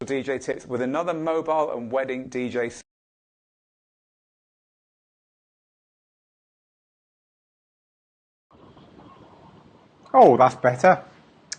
DJ Tips with another mobile and wedding DJ. Oh, that's better.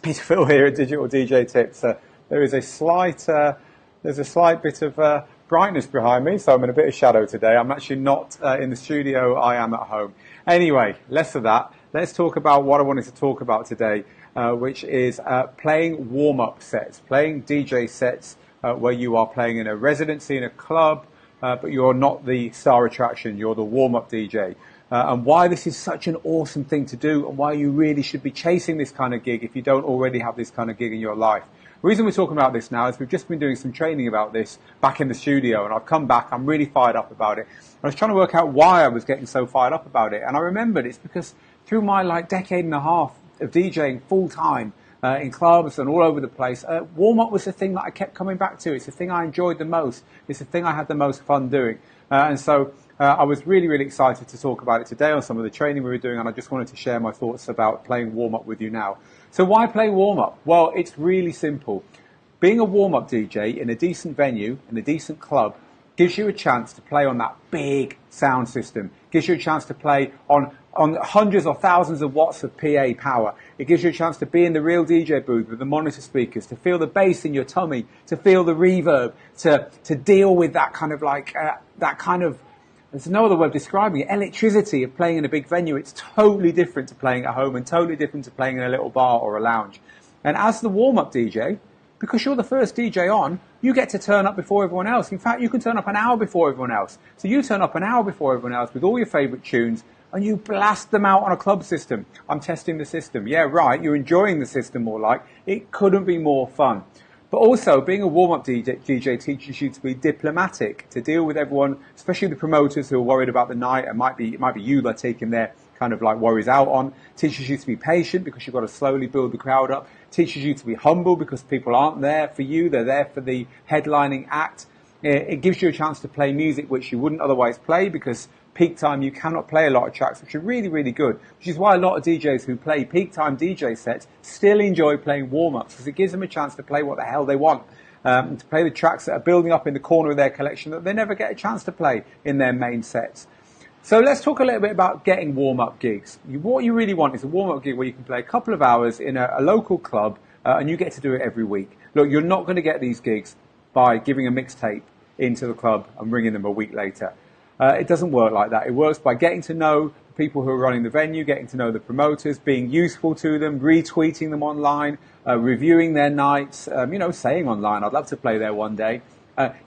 Peter Phil here at Digital DJ Tips. There is a slight, there's a slight bit of brightness behind me, so I'm in a bit of shadow today. I'm actually not in the studio. I am at home. Anyway, less of that. Let's talk about what I wanted to talk about today, which is playing warm-up sets, playing DJ sets where you are playing in a residency in a club, but you're not the star attraction. You're the warm-up DJ. And why this is such an awesome thing to do, and why you really should be chasing this kind of gig if you don't already have this kind of gig in your life. The reason we're talking about this now is we've just been doing some training about this back in the studio, and I've come back, I'm really fired up about it. I was trying to work out why I was getting so fired up about it, and I remembered it's because through my decade and a half of DJing full time in clubs and all over the place, warm-up was the thing that I kept coming back to. It's the thing I enjoyed the most. It's the thing I had the most fun doing. And so I was really, really excited to talk about it today on some of the training we were doing, and I just wanted to share my thoughts about playing warm-up with you now. So why play warm-up? Well, it's really simple. Being a warm-up DJ in a decent venue, in a decent club, gives you a chance to play on that big sound system, gives you a chance to play on hundreds or thousands of watts of PA power. It gives you a chance to be in the real DJ booth with the monitor speakers, to feel the bass in your tummy, to feel the reverb, to deal with that kind of there's no other way of describing it, electricity of playing in a big venue. It's totally different to playing at home and totally different to playing in a little bar or a lounge. And as the warm-up DJ, because you're the first DJ on, you get to turn up before everyone else. In fact, you can turn up an hour before everyone else. So you turn up an hour before everyone else with all your favourite tunes, and you blast them out on a club system. I'm testing the system. Yeah, right, you're enjoying the system more like. It couldn't be more fun. But also, being a warm-up DJ teaches you to be diplomatic, to deal with everyone, especially the promoters who are worried about the night. It might be you that are taking their kind of worries out on. Teaches you to be patient because you've got to slowly build the crowd up. Teaches you to be humble because people aren't there for you. They're there for the headlining act. It gives you a chance to play music which you wouldn't otherwise play, because peak time you cannot play a lot of tracks which are really, really good, which is why a lot of DJs who play peak time DJ sets still enjoy playing warm-ups, because it gives them a chance to play what the hell they want, to play the tracks that are building up in the corner of their collection that they never get a chance to play in their main sets. So let's talk a little bit about getting warm-up gigs. What you really want is a warm-up gig where you can play a couple of hours in a local club, and you get to do it every week. Look, you're not going to get these gigs by giving a mixtape into the club and ringing them a week later. It doesn't work like that. It works by getting to know the people who are running the venue, getting to know the promoters, being useful to them, retweeting them online, reviewing their nights, saying online, I'd love to play there one day.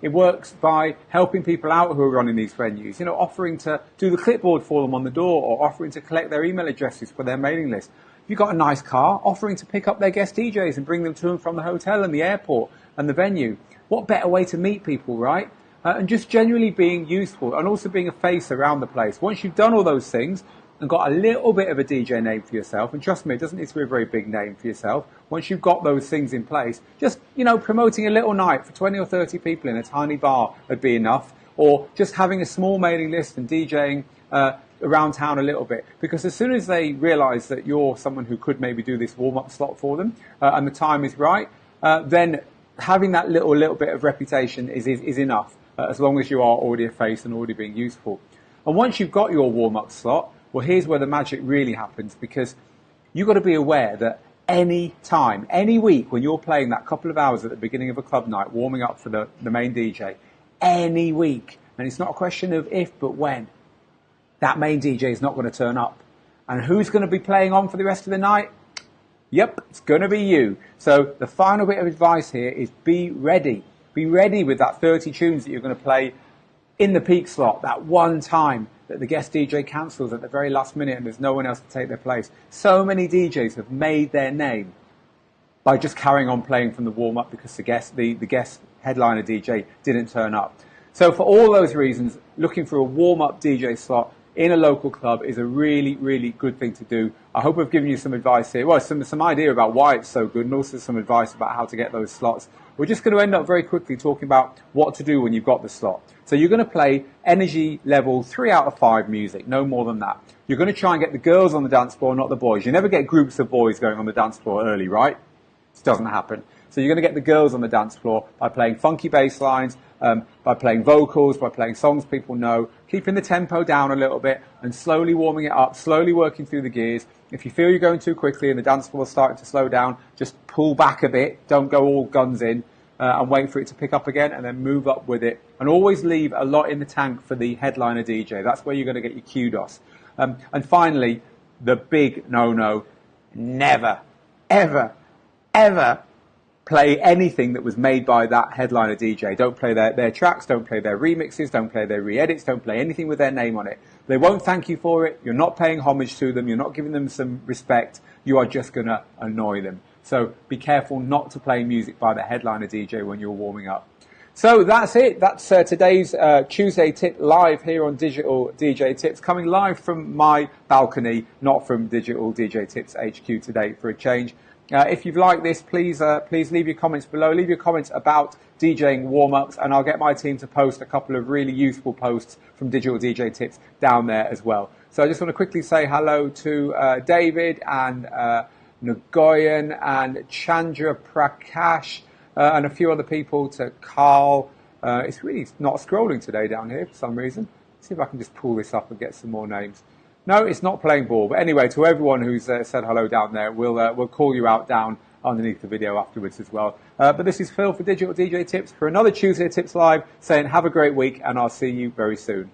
It works by helping people out who are running these venues, offering to do the clipboard for them on the door, or offering to collect their email addresses for their mailing list. If you've got a nice car, offering to pick up their guest DJs and bring them to and from the hotel and the airport and the venue. What better way to meet people, right? And just genuinely being useful, and also being a face around the place. Once you've done all those things and got a little bit of a DJ name for yourself, and trust me, it doesn't need to be a very big name for yourself. Once you've got those things in place, just, promoting a little night for 20 or 30 people in a tiny bar would be enough. Or just having a small mailing list and DJing around town a little bit. Because as soon as they realise that you're someone who could maybe do this warm-up slot for them, and the time is right, then having that little bit of reputation is enough. As long as you are already a face and already being useful. And once you've got your warm-up slot, well, here's where the magic really happens, because you've got to be aware that any time, any week, when you're playing that couple of hours at the beginning of a club night, warming up for the main DJ, any week, and it's not a question of if, but when, that main DJ is not going to turn up. And who's going to be playing on for the rest of the night? Yep, it's going to be you. So the final bit of advice here is be ready. Be ready with that 30 tunes that you're going to play in the peak slot, that one time that the guest DJ cancels at the very last minute and there's no one else to take their place. So many DJs have made their name by just carrying on playing from the warm-up because the guest headliner DJ didn't turn up. So for all those reasons, looking for a warm-up DJ slot in a local club is a really, really good thing to do. I hope I've given you some advice here. Well, some idea about why it's so good, and also some advice about how to get those slots. We're just going to end up very quickly talking about what to do when you've got the slot. So you're going to play energy level 3 out of 5 music, no more than that. You're going to try and get the girls on the dance floor, not the boys. You never get groups of boys going on the dance floor early, right? It doesn't happen. So you're going to get the girls on the dance floor by playing funky bass lines, by playing vocals, by playing songs people know, keeping the tempo down a little bit and slowly warming it up, slowly working through the gears. If you feel you're going too quickly and the dance floor is starting to slow down, just pull back a bit. Don't go all guns in and wait for it to pick up again and then move up with it. And always leave a lot in the tank for the headliner DJ. That's where you're going to get your kudos. And finally, the big no-no, never, ever, ever play anything that was made by that headliner DJ. Don't play their tracks, don't play their remixes, don't play their re-edits, don't play anything with their name on it. They won't thank you for it. You're not paying homage to them. You're not giving them some respect. You are just going to annoy them. So be careful not to play music by the headliner DJ when you're warming up. So that's it. That's today's Tuesday tip live here on Digital DJ Tips, coming live from my balcony, not from Digital DJ Tips HQ today for a change. If you've liked this, please leave your comments below. Leave your comments about DJing warm-ups, and I'll get my team to post a couple of really useful posts from Digital DJ Tips down there as well. So I just want to quickly say hello to David and Nagoyan and Chandra Prakash and a few other people, to Carl. It's really not scrolling today down here for some reason. Let's see if I can just pull this up and get some more names. No, it's not playing ball. But anyway, to everyone who's said hello down there, we'll call you out down underneath the video afterwards as well. But this is Phil for Digital DJ Tips for another Tuesday Tips Live, saying have a great week, and I'll see you very soon.